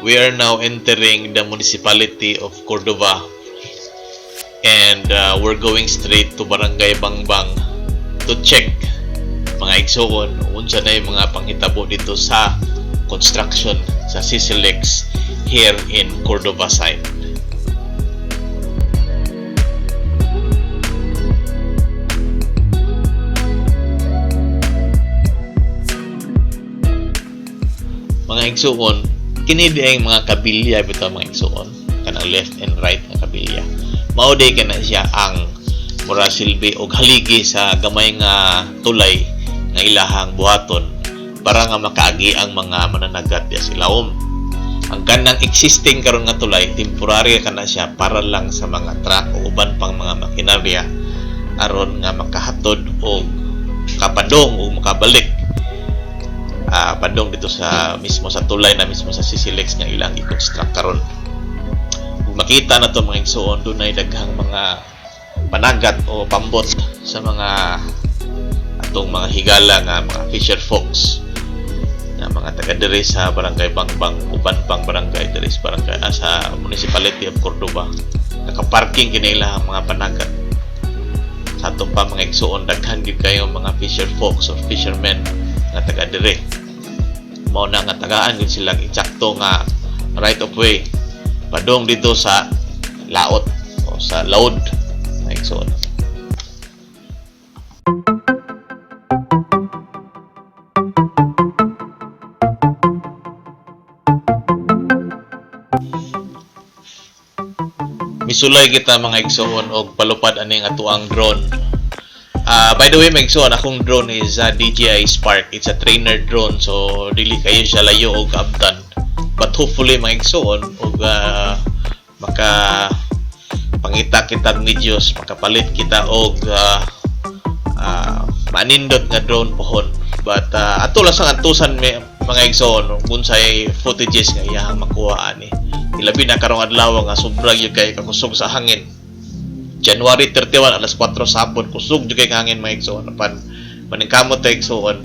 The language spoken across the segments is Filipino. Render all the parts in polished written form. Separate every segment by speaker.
Speaker 1: we are now entering the municipality of Cordova, and we're going straight to Barangay Bangbang to check mga Igsuon unsa na yung mga panghitabo dito sa construction sa CCLEX here in Cordova side. Mga Igsuon, kini di ang mga kabilya bitaw mga Igsuon, kanang left and right nga kabilya. Mao day kana siya ang mura silbi og haligi sa gamay nga tulay nga ilahang buhaton para nga makaagi ang mga mananagat diya silawom. Ang kanang existing karon nga tulay temporary kana siya para lang sa mga truck o uban pang mga makinarya aron nga makahatod og kapadong o makabalik padong dito sa mismo sa tulay na mismo sa CCLEX nga ilang i-construct karon. Kung makita na to mga Igsuon, dunay daghang mga panagat o pambot sa mga atong mga higala nga mga fisher folks na mga taga diri sa Barangay Bangbang uban pang barangay diri sa barangay sa municipality of Cordova. Nakaparking kini ilang mga panagat. Sa atong pa mga Igsuon, daghan gyud kayo mga fisher folks or fishermen nga taga diri. Mao na nga tagaan yun silang eksakto nga right of way padong dito sa laot o sa load na Igsuon. Misulay kita mga Igsuon og palupad aning atuang drone. By the way, mga Igsuon, akong drone is DJI Spark. It's a trainer drone, so dili kayo siya layo og abdan. But hopefully, mga Igsuon, og maka pangita kita videos, makapalit kita og manindot nga drone pohon. But ato lang sa atusan mga Igsuon, unsay footages nga iyang makuha ani. Ilabi na karong adlaw nga sobra gyud kay kakusog sa hangin. January 31 alas 4 sa hapon kusog jud kay hangin mga Igsuon apan maningkamot ta Igsuon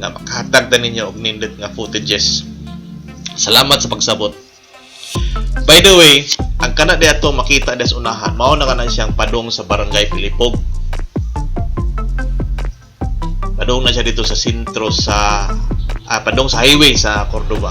Speaker 1: nga makahatag ta ninyo og nindot nga footages. Salamat sa pagsabot. By the way, ang kana di ato makita des unahan mao na kana siyang padong sa Barangay Pilipog. Padong na siya dito sa sentro sa padong sa highway sa Cordova.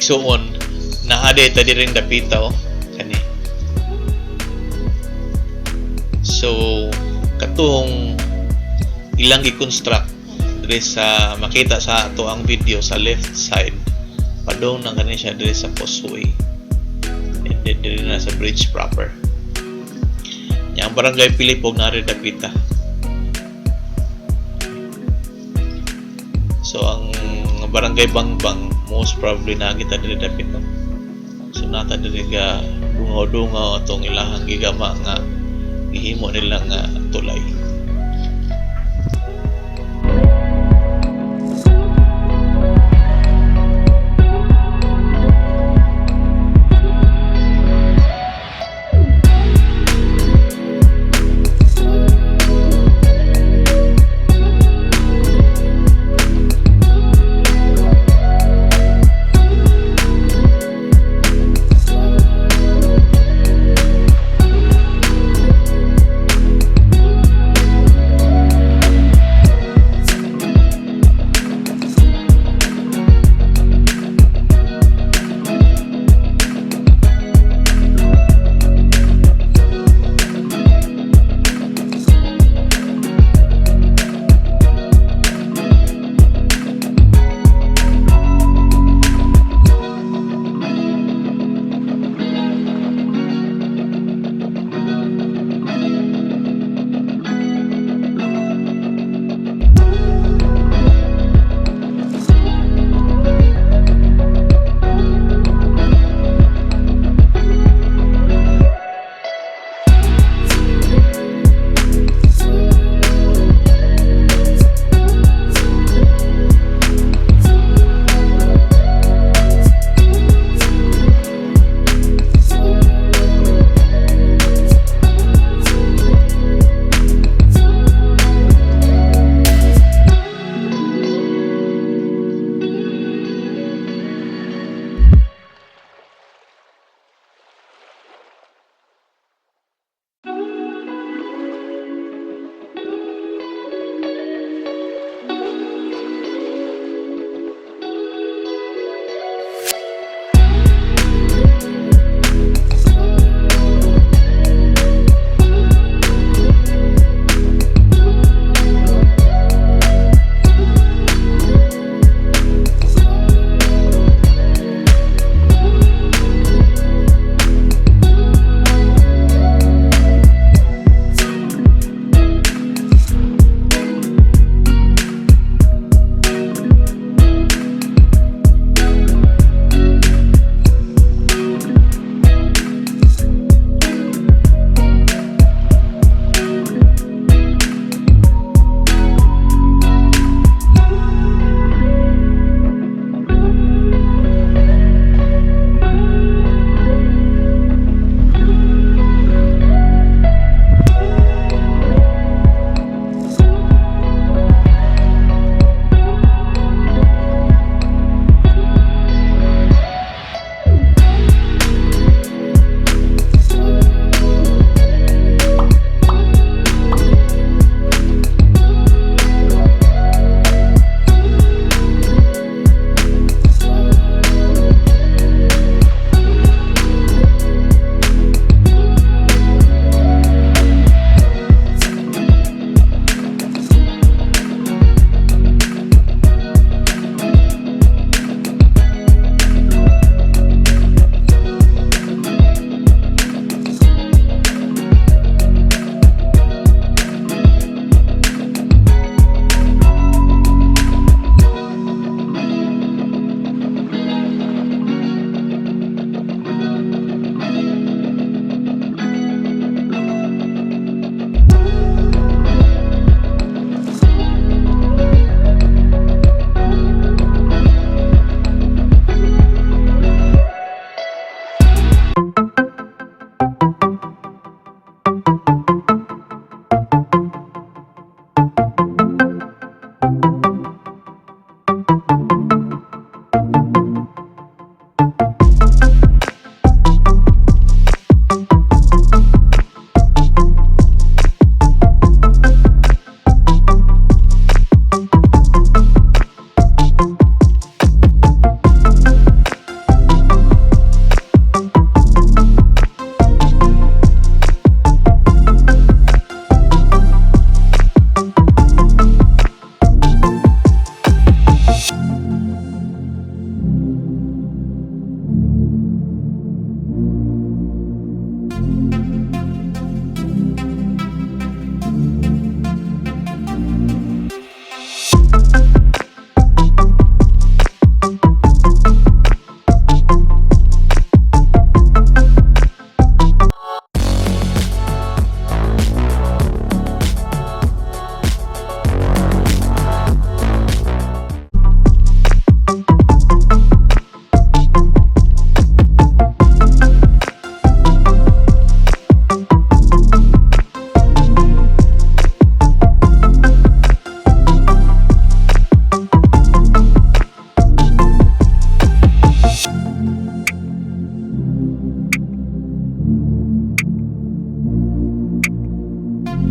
Speaker 1: Igsuon na ade ta diring dapita kani. So katong ilang gi-construct diri sa makita sa ato ang video sa left side, padong na kani siya diri sa causeway and then diri na sa bridge proper. Yang barangay Pilipog na rin dapita. So ang barangay Bangbang most probably na kita diri dapita. So nata diri ga dungaw-dungaw atong ilahang gigama nga gihimo nila nga